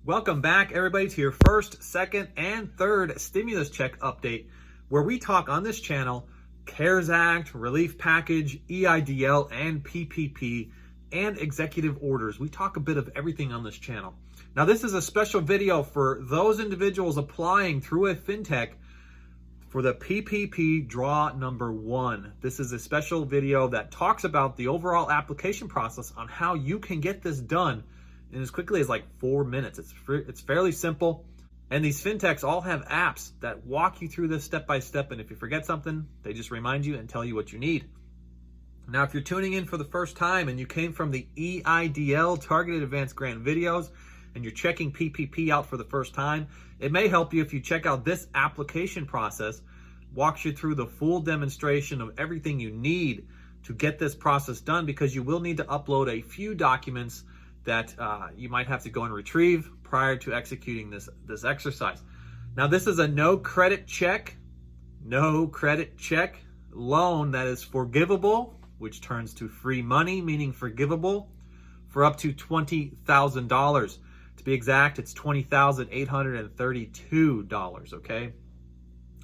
Welcome back, everybody, to your first, second, and third stimulus check update, where we talk on this channel CARES Act, relief package, EIDL, and PPP, and executive orders. We talk a bit of everything on this channel. Now, this is a special video for those individuals applying through a fintech for the PPP draw number 1. This is a special video that talks about the overall application process on how you can get this done in as quickly as like 4 minutes. It's fairly simple. And these fintechs all have apps that walk you through this step by step. And if you forget something, they just remind you and tell you what you need. Now, if you're tuning in for the first time and you came from the EIDL Targeted Advanced Grant videos and you're checking PPP out for the first time, it may help you if you check out this application process. Walks you through the full demonstration of everything you need to get this process done, because you will need to upload a few documents that you might have to go and retrieve prior to executing this exercise. Now, this is a no credit check loan that is forgivable, which turns to free money, meaning forgivable, for up to $20,000. To be exact, it's $20,832, okay?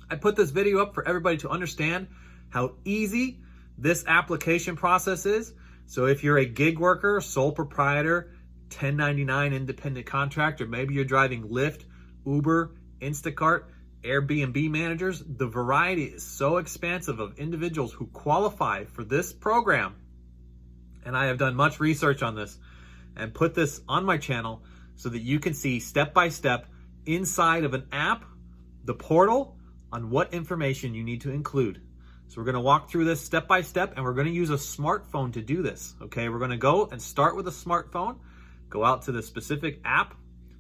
I put this video up for everybody to understand how easy this application process is. So if you're a gig worker, sole proprietor, 1099 independent contractor, maybe you're driving Lyft, Uber, Instacart, Airbnb managers, the variety is so expansive of individuals who qualify for this program. And I have done much research on this and put this on my channel so that you can see step by step inside of an app, the portal, on what information you need to include. So we're going to walk through this step by step, and we're going to use a smartphone to do this. Okay, we're going to go and start with a smartphone, go out to the specific app.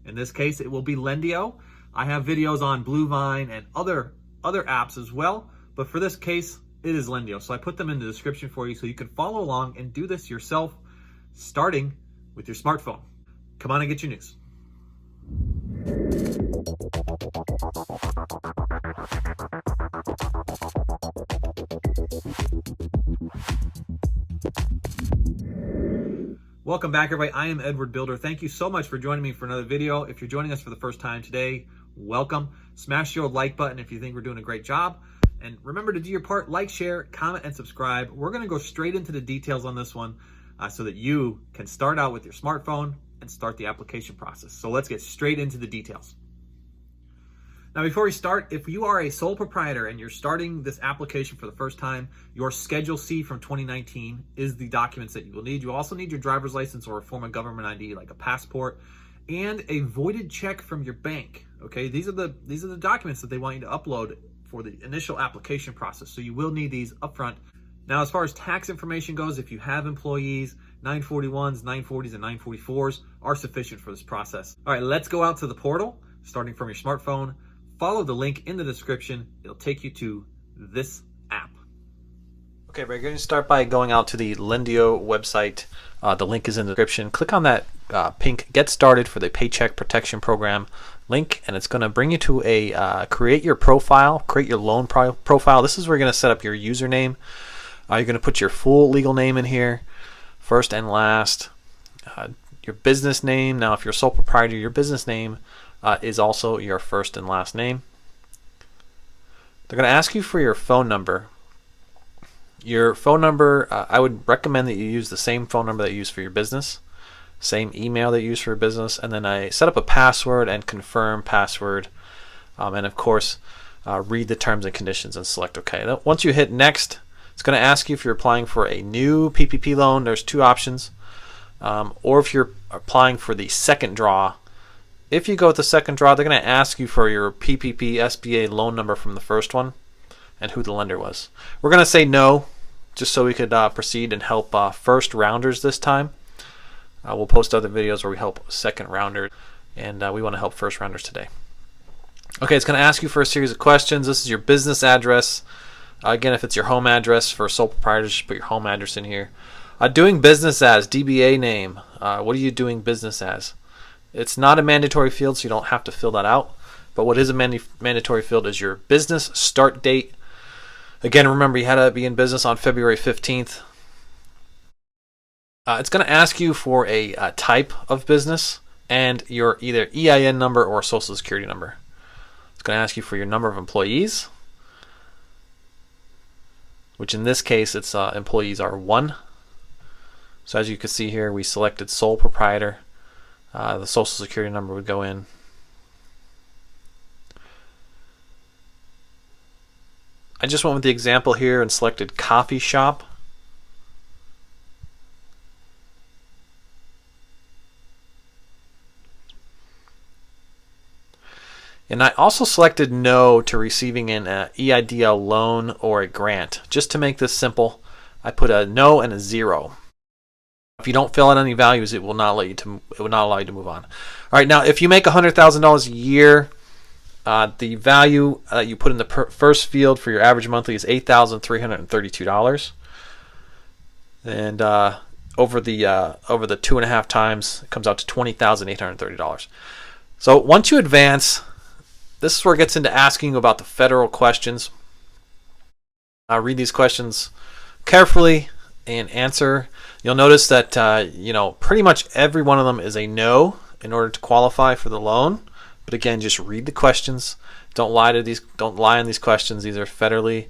In this case, it will be Lendio. I have videos on Bluevine and other apps as well, but for this case, it is Lendio. So I put them in the description for you so you can follow along and do this yourself, starting with your smartphone. Come on and get your news. Welcome back, everybody. I am Edward Builder. Thank you so much for joining me for another video. If you're joining us for the first time today, welcome. Smash the old like button if you think we're doing a great job. And remember to do your part, like, share, comment, and subscribe. We're going to go straight into the details on this one so that you can start out with your smartphone and start the application process. So let's get straight into the details. Now, before we start, if you are a sole proprietor and you're starting this application for the first time, your Schedule C from 2019 is the documents that you will need. You also need your driver's license or a form of government ID like a passport and a voided check from your bank. Okay, these are the documents that they want you to upload for the initial application process. So you will need these upfront. Now, as far as tax information goes, if you have employees, 941s, 940s, and 944s are sufficient for this process. All right, let's go out to the portal, starting from your smartphone. Follow the link in the description. It'll take you to this app. Okay, we're going to start by going out to the Lendio website. The link is in the description. Click on that pink Get Started for the Paycheck Protection Program link, and it's going to bring you to a create your profile, create your loan profile. This is where you're going to set up your username. You're going to put your full legal name in here, first and last, your business name. Now, if you're a sole proprietor, your business name is also your first and last name. They're going to ask you for your phone number. Your phone number, I would recommend that you use the same phone number that you use for your business, same email that you use for your business, and then I set up a password and confirm password, and of course read the terms and conditions and select OK. Once you hit next, it's going to ask you if you're applying for a new PPP loan. There's two options, or if you're applying for the second draw. If you go with the second draw, they're going to ask you for your PPP SBA loan number from the first one and who the lender was. We're going to say no, just so we could proceed and help first rounders this time. We'll post other videos where we help second rounders, and we want to help first rounders today. Okay, it's going to ask you for a series of questions. This is your business address. Again, if it's your home address for sole proprietors, just put your home address in here. Doing business as, DBA name. What are you doing business as? It's not a mandatory field, so you don't have to fill that out. But what is a mandatory field is your business start date. Again, remember, you had to be in business on February 15th. It's going to ask you for a type of business. and your either EIN number or social security number. It's going to ask you for your number of employees, which in this case, it's employees are 1. So as you can see here, we selected sole proprietor. The social security number would go in. I just went with the example here and selected coffee shop. And I also selected no to receiving an EIDL loan or a grant. Just to make this simple, I put a no and a 0. If you don't fill out any values, it will not allow you to move on. All right, now if you make $100,000 a year, the value you put in the first field for your average monthly is $8,332, and over the 2.5 times, it comes out to $20,830. So once you advance, this is where it gets into asking you about the federal questions. Read these questions carefully and answer. You'll notice that pretty much every one of them is a no in order to qualify for the loan. But again, just read the questions. Don't lie on these questions. These are federal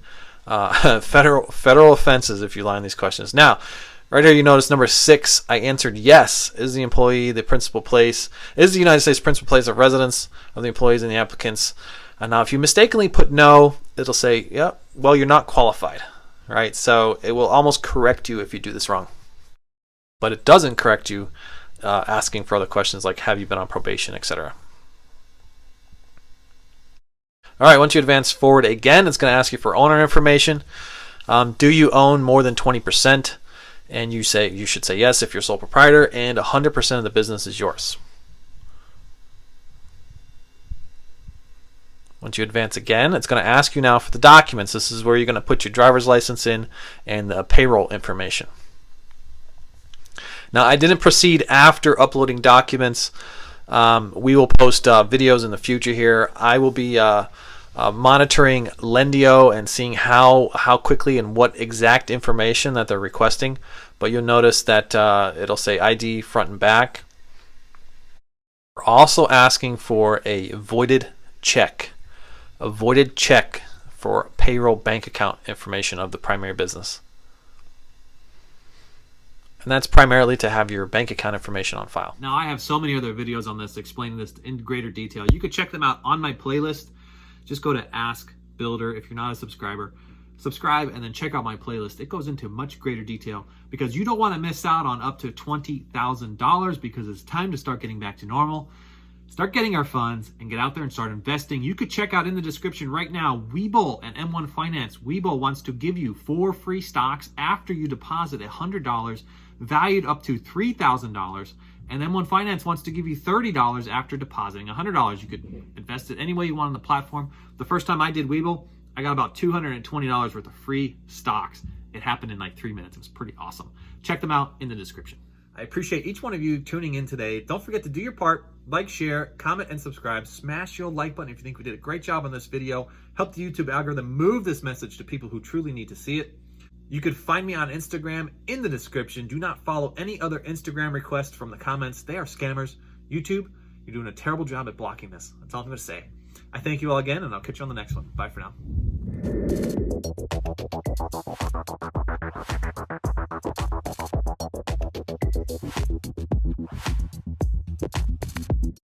offenses if you lie on these questions. Now, right here you notice number 6, I answered yes. Is the employee the principal place? Is the United States principal place of residence of the employees and the applicants? And now if you mistakenly put no, it'll say, yep, well, you're not qualified, right? So it will almost correct you if you do this wrong. But it doesn't correct you asking for other questions like have you been on probation, etc. All right, once you advance forward again, it's going to ask you for owner information. Do you own more than 20%? And you should say yes if you're sole proprietor, and 100% of the business is yours. Once you advance again, it's going to ask you now for the documents. This is where you're going to put your driver's license in and the payroll information. Now, I didn't proceed after uploading documents. We will post videos in the future here. I will be monitoring Lendio and seeing how quickly and what exact information that they're requesting. But you'll notice that it'll say ID front and back. We're also asking for a voided check. A voided check for payroll bank account information of the primary business. And that's primarily to have your bank account information on file. Now, I have so many other videos on this explaining this in greater detail. You could check them out on my playlist. Just go to Ask Builder. If you're not a subscriber, subscribe and then check out my playlist. It goes into much greater detail because you don't want to miss out on up to $20,000 because it's time to start getting back to normal. Start getting our funds and get out there and start investing. You could check out in the description right now, Webull and M1 Finance. Webull wants to give you 4 free stocks after you deposit $100, valued up to $3,000. And M1 Finance wants to give you $30 after depositing $100. You could invest it any way you want on the platform. The first time I did Webull, I got about $220 worth of free stocks. It happened in like 3 minutes. It was pretty awesome. Check them out in the description. I appreciate each one of you tuning in today. Don't forget to do your part. Like, share, comment, and subscribe. Smash your like button if you think we did a great job on this video. Help the YouTube algorithm move this message to people who truly need to see it. You could find me on Instagram in the description. Do not follow any other Instagram requests from the comments. They are scammers. YouTube, you're doing a terrible job at blocking this. That's all I'm going to say. I thank you all again, and I'll catch you on the next one. Bye for now.